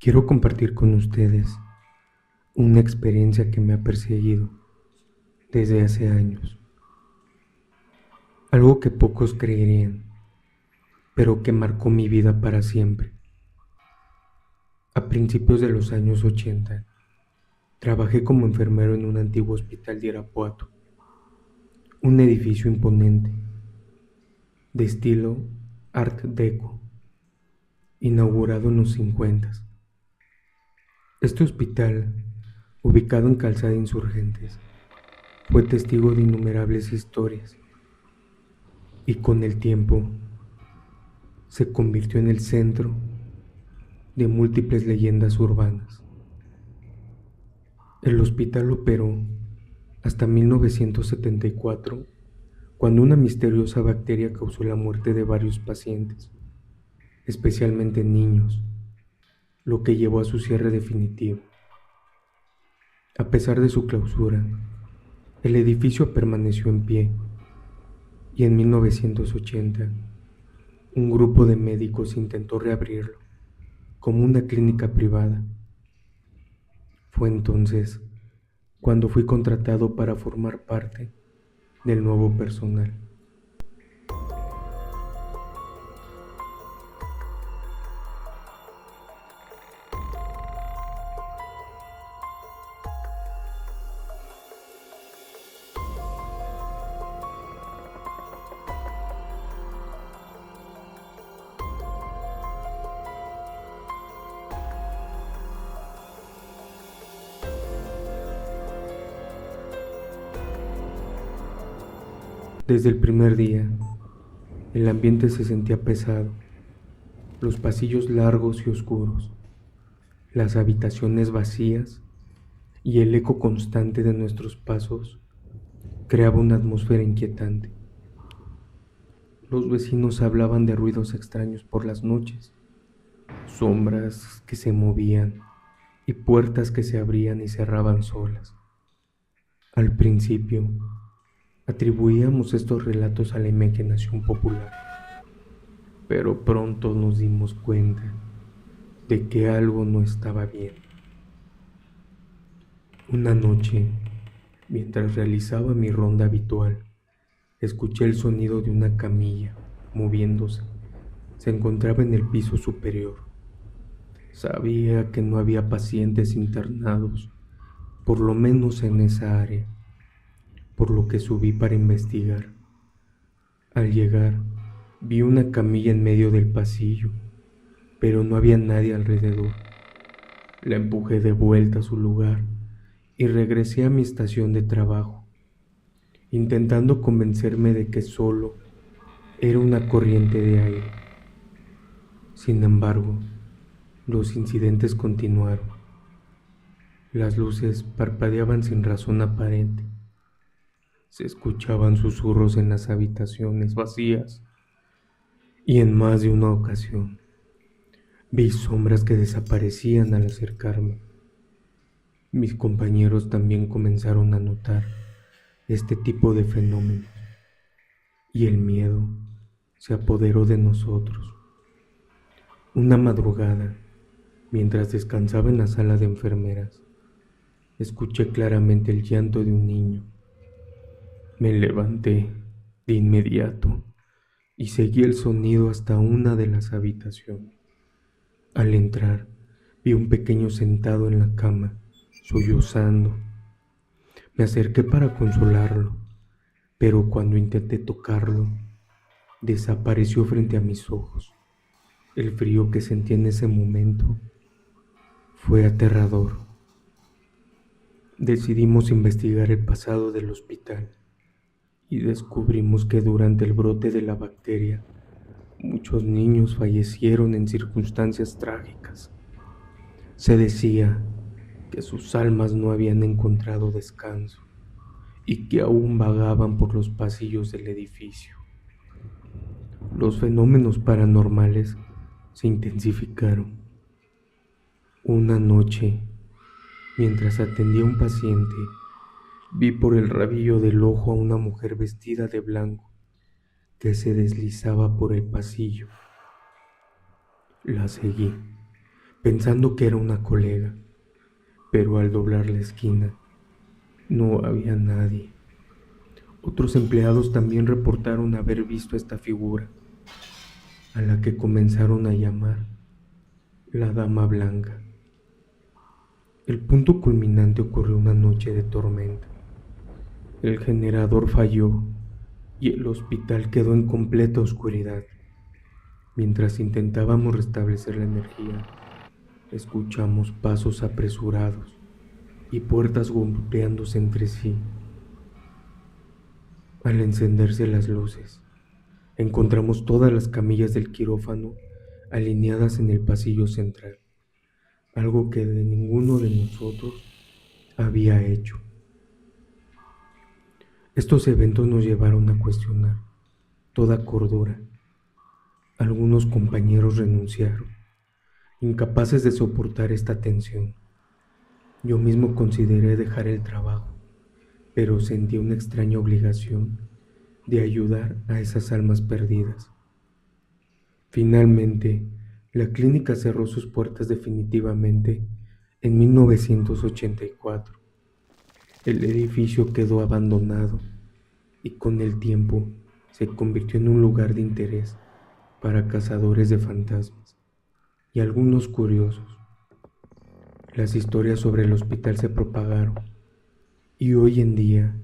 Quiero compartir con ustedes una experiencia que me ha perseguido desde hace años. Algo que pocos creerían, pero que marcó mi vida para siempre. A principios de los años 80, trabajé como enfermero en un antiguo hospital de Irapuato, un edificio imponente, de estilo Art Deco, inaugurado en los 50. Este hospital, ubicado en Calzada Insurgentes, fue testigo de innumerables historias y con el tiempo se convirtió en el centro de múltiples leyendas urbanas. El hospital operó hasta 1974, cuando una misteriosa bacteria causó la muerte de varios pacientes, especialmente niños, lo que llevó a su cierre definitivo. A pesar de su clausura, el edificio permaneció en pie y en 1980 un grupo de médicos intentó reabrirlo como una clínica privada. Fue entonces cuando fui contratado para formar parte del nuevo personal. Desde el primer día, el ambiente se sentía pesado, los pasillos largos y oscuros, las habitaciones vacías y el eco constante de nuestros pasos creaba una atmósfera inquietante. Los vecinos hablaban de ruidos extraños por las noches, sombras que se movían y puertas que se abrían y cerraban solas. Al principio, atribuíamos estos relatos a la imaginación popular, pero pronto nos dimos cuenta de que algo no estaba bien. Una noche, mientras realizaba mi ronda habitual, escuché el sonido de una camilla moviéndose. Se encontraba en el piso superior. Sabía que no había pacientes internados, por lo menos en esa área, por lo que subí para investigar. Al llegar, vi una camilla en medio del pasillo, pero no había nadie alrededor. La empujé de vuelta a su lugar y regresé a mi estación de trabajo, intentando convencerme de que solo era una corriente de aire. Sin embargo, los incidentes continuaron. Las luces parpadeaban sin razón aparente. Se escuchaban susurros en las habitaciones vacías y en más de una ocasión vi sombras que desaparecían al acercarme. Mis compañeros también comenzaron a notar este tipo de fenómenos y el miedo se apoderó de nosotros. Una madrugada, mientras descansaba en la sala de enfermeras, escuché claramente el llanto de un niño. Me levanté de inmediato y seguí el sonido hasta una de las habitaciones. Al entrar, vi un pequeño sentado en la cama, sollozando. Me acerqué para consolarlo, pero cuando intenté tocarlo, desapareció frente a mis ojos. El frío que sentí en ese momento fue aterrador. Decidimos investigar el pasado del hospital y descubrimos que durante el brote de la bacteria, muchos niños fallecieron en circunstancias trágicas. Se decía que sus almas no habían encontrado descanso y que aún vagaban por los pasillos del edificio. Los fenómenos paranormales se intensificaron. Una noche, mientras atendía a un paciente, vi por el rabillo del ojo a una mujer vestida de blanco que se deslizaba por el pasillo. La seguí, pensando que era una colega, pero al doblar la esquina no había nadie. Otros empleados también reportaron haber visto esta figura, a la que comenzaron a llamar la Dama Blanca. El punto culminante ocurrió una noche de tormenta. El generador falló y el hospital quedó en completa oscuridad. Mientras intentábamos restablecer la energía, escuchamos pasos apresurados y puertas golpeándose entre sí. Al encenderse las luces, encontramos todas las camillas del quirófano alineadas en el pasillo central, algo que de ninguno de nosotros había hecho. Estos eventos nos llevaron a cuestionar toda cordura. Algunos compañeros renunciaron, incapaces de soportar esta tensión. Yo mismo consideré dejar el trabajo, pero sentí una extraña obligación de ayudar a esas almas perdidas. Finalmente, la clínica cerró sus puertas definitivamente en 1984. El edificio quedó abandonado y con el tiempo se convirtió en un lugar de interés para cazadores de fantasmas y algunos curiosos. Las historias sobre el hospital se propagaron y hoy en día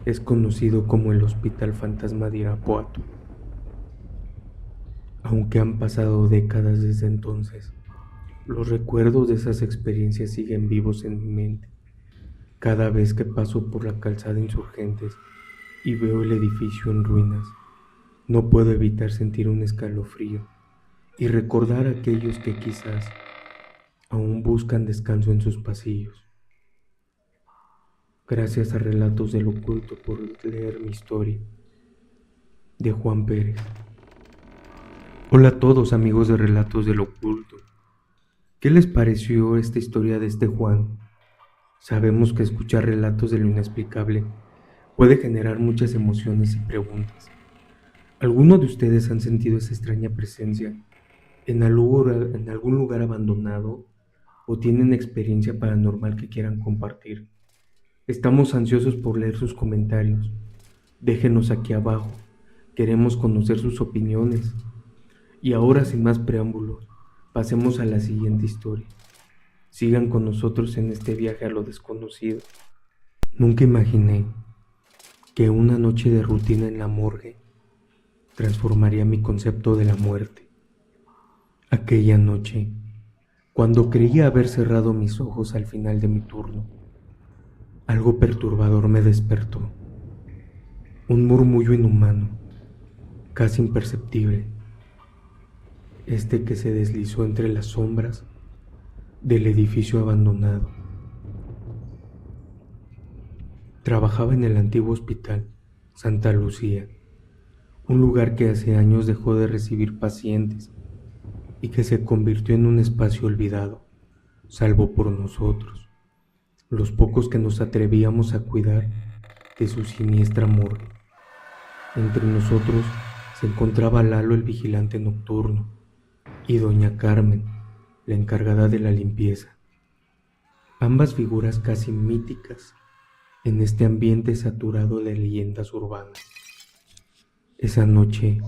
es conocido como el Hospital Fantasma de Irapuato. Aunque han pasado décadas desde entonces, los recuerdos de esas experiencias siguen vivos en mi mente. Cada vez que paso por la calzada Insurgentes y veo el edificio en ruinas, no puedo evitar sentir un escalofrío y recordar a aquellos que quizás aún buscan descanso en sus pasillos. Gracias a Relatos del Oculto por leer mi historia, de Juan Pérez. Hola a todos amigos de Relatos del Oculto. ¿Qué les pareció esta historia de este Juan? Sabemos que escuchar relatos de lo inexplicable puede generar muchas emociones y preguntas. ¿Alguno de ustedes han sentido esa extraña presencia en algún lugar abandonado o tienen experiencia paranormal que quieran compartir? Estamos ansiosos por leer sus comentarios. Déjenos aquí abajo. Queremos conocer sus opiniones. Y ahora, sin más preámbulos, pasemos a la siguiente historia. Sigan con nosotros en este viaje a lo desconocido. Nunca imaginé que una noche de rutina en la morgue transformaría mi concepto de la muerte. Aquella noche, cuando creía haber cerrado mis ojos al final de mi turno, algo perturbador me despertó. Un murmullo inhumano, casi imperceptible, que se deslizó entre las sombras del edificio abandonado. Trabajaba en el antiguo hospital Santa Lucía, un lugar que hace años dejó de recibir pacientes y que se convirtió en un espacio olvidado, salvo por nosotros, los pocos que nos atrevíamos a cuidar de su siniestra morgue. Entre nosotros se encontraba Lalo, el vigilante nocturno, y doña Carmen, la encargada de la limpieza. Ambas figuras casi míticas en este ambiente saturado de leyendas urbanas. Esa noche,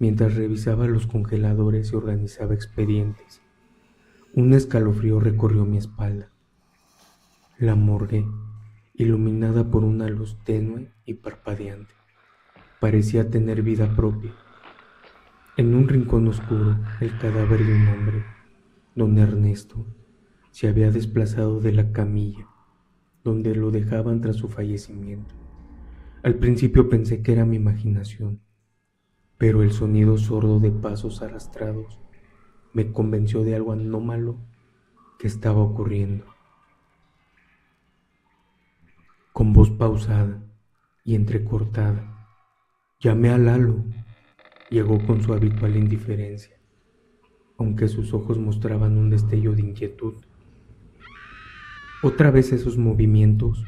mientras revisaba los congeladores y organizaba expedientes, un escalofrío recorrió mi espalda. La morgue, iluminada por una luz tenue y parpadeante, parecía tener vida propia. En un rincón oscuro, el cadáver de un hombre, don Ernesto, se había desplazado de la camilla, donde lo dejaban tras su fallecimiento. Al principio pensé que era mi imaginación, pero el sonido sordo de pasos arrastrados me convenció de algo anómalo que estaba ocurriendo. Con voz pausada y entrecortada, llamé a Lalo. Llegó con su habitual indiferencia, aunque sus ojos mostraban un destello de inquietud. Otra vez esos movimientos.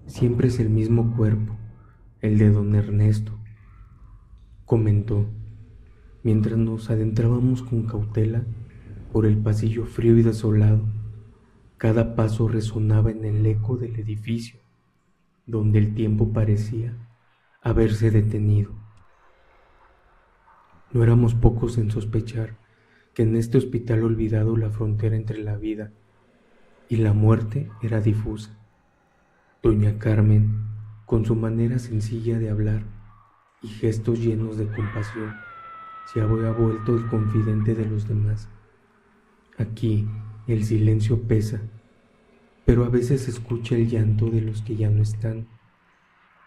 Siempre es el mismo cuerpo, el de don Ernesto, comentó, mientras nos adentrábamos con cautela Por el pasillo frío y desolado, cada paso resonaba en el eco del edificio, donde el tiempo parecía haberse detenido. No éramos pocos en sospechar que en este hospital olvidado la frontera entre la vida y la muerte era difusa. Doña Carmen, con su manera sencilla de hablar y gestos llenos de compasión, se había vuelto el confidente de los demás. Aquí el silencio pesa, pero a veces se escucha el llanto de los que ya no están,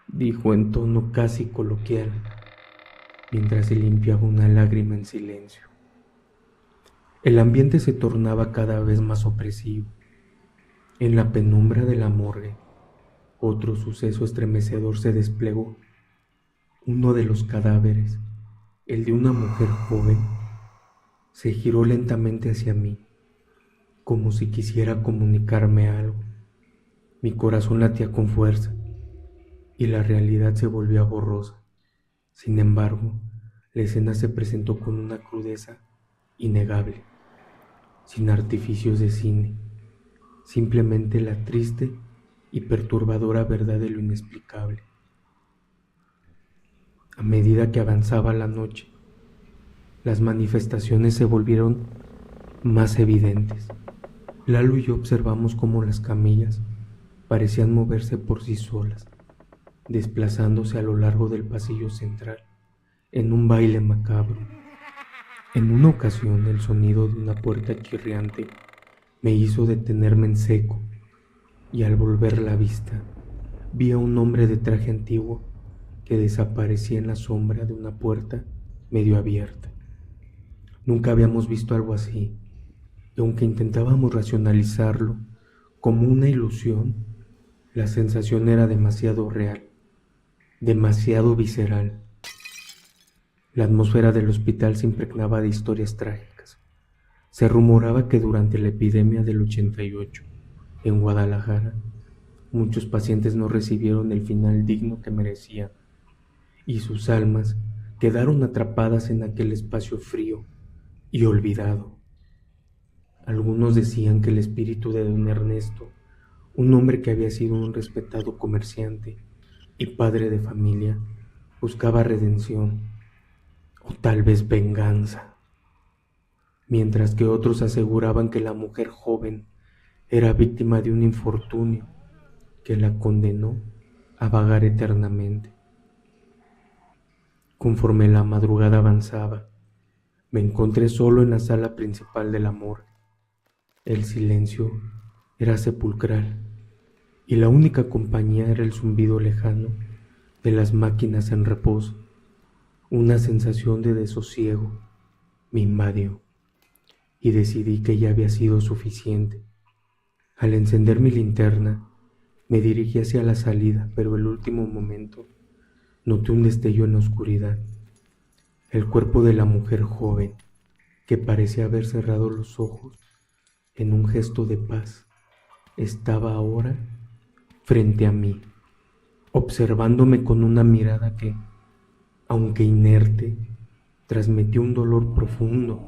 dijo en tono casi coloquial, mientras se limpiaba una lágrima en silencio. El ambiente se tornaba cada vez más opresivo. En la penumbra de la morgue, otro suceso estremecedor se desplegó. Uno de los cadáveres, el de una mujer joven, se giró lentamente hacia mí, como si quisiera comunicarme algo. Mi corazón latía con fuerza y la realidad se volvía borrosa. Sin embargo, la escena se presentó con una crudeza innegable, sin artificios de cine, simplemente la triste y perturbadora verdad de lo inexplicable. A medida que avanzaba la noche, las manifestaciones se volvieron más evidentes. Lalo y yo observamos cómo las camillas parecían moverse por sí solas, desplazándose a lo largo del pasillo central, en un baile macabro. En una ocasión, el sonido de una puerta chirriante me hizo detenerme en seco, y al volver la vista, vi a un hombre de traje antiguo que desaparecía en la sombra de una puerta medio abierta. Nunca habíamos visto algo así, y aunque intentábamos racionalizarlo como una ilusión, la sensación era demasiado real, demasiado visceral. La atmósfera del hospital se impregnaba de historias trágicas. Se rumoraba que durante la epidemia del 88, en Guadalajara, muchos pacientes no recibieron el final digno que merecían, y sus almas quedaron atrapadas en aquel espacio frío y olvidado. Algunos decían que el espíritu de don Ernesto, un hombre que había sido un respetado comerciante y padre de familia, buscaba redención o tal vez venganza, mientras que otros aseguraban que la mujer joven era víctima de un infortunio que la condenó a vagar eternamente. Conforme la madrugada avanzaba, me encontré solo en la sala principal del morgue. El silencio era sepulcral y la única compañía era el zumbido lejano de las máquinas en reposo. Una sensación de desosiego me invadió y decidí que ya había sido suficiente. Al encender mi linterna, me dirigí hacia la salida, pero el último momento noté un destello en la oscuridad. El cuerpo de la mujer joven, que parecía haber cerrado los ojos en un gesto de paz, estaba ahora frente a mí, observándome con una mirada que, aunque inerte, transmitió un dolor profundo.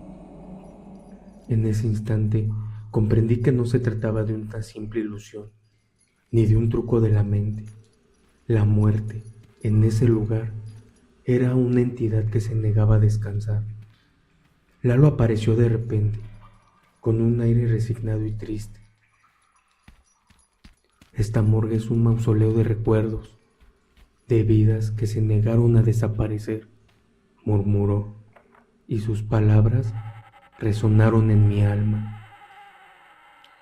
En ese instante comprendí que no se trataba de una simple ilusión, ni de un truco de la mente. La muerte, en ese lugar, era una entidad que se negaba a descansar. Lalo apareció de repente, con un aire resignado y triste. Esta morgue es un mausoleo de recuerdos, de vidas que se negaron a desaparecer, murmuró, y sus palabras resonaron en mi alma.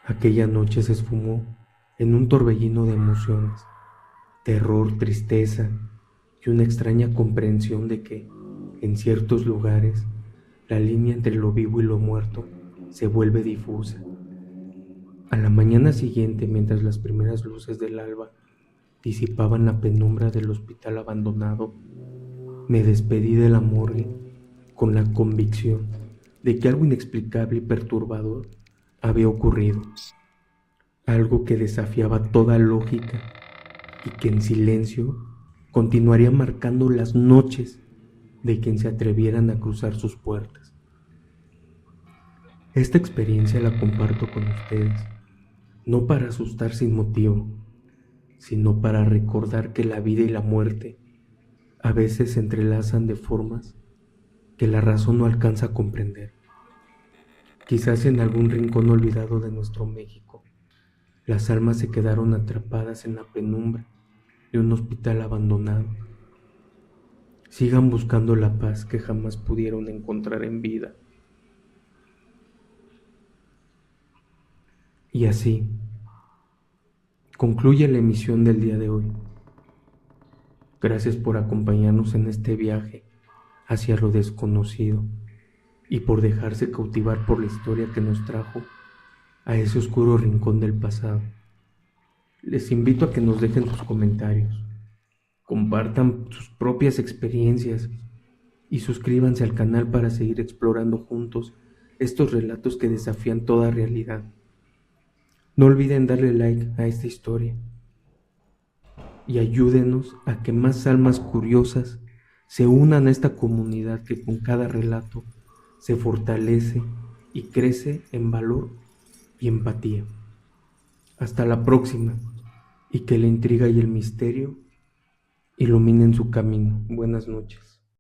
Aquella noche se esfumó en un torbellino de emociones, terror, tristeza y una extraña comprensión de que, en ciertos lugares, la línea entre lo vivo y lo muerto se vuelve difusa. A la mañana siguiente, mientras las primeras luces del alba disipaban la penumbra del hospital abandonado, me despedí de la morgue con la convicción de que algo inexplicable y perturbador había ocurrido, algo que desafiaba toda lógica y que en silencio continuaría marcando las noches de quien se atrevieran a cruzar sus puertas. Esta experiencia la comparto con ustedes, no para asustar sin motivo, sino para recordar que la vida y la muerte a veces se entrelazan de formas que la razón no alcanza a comprender. Quizás en algún rincón olvidado de nuestro México, las almas se quedaron atrapadas en la penumbra de un hospital abandonado. Sigan buscando la paz que jamás pudieron encontrar en vida. Y así concluye la emisión del día de hoy. Gracias por acompañarnos en este viaje hacia lo desconocido y por dejarse cautivar por la historia que nos trajo a ese oscuro rincón del pasado. Les invito a que nos dejen sus comentarios, compartan sus propias experiencias y suscríbanse al canal para seguir explorando juntos estos relatos que desafían toda realidad. No olviden darle like a esta historia y ayúdenos a que más almas curiosas se unan a esta comunidad que con cada relato se fortalece y crece en valor y empatía. Hasta la próxima, y que la intriga y el misterio iluminen su camino. Buenas noches.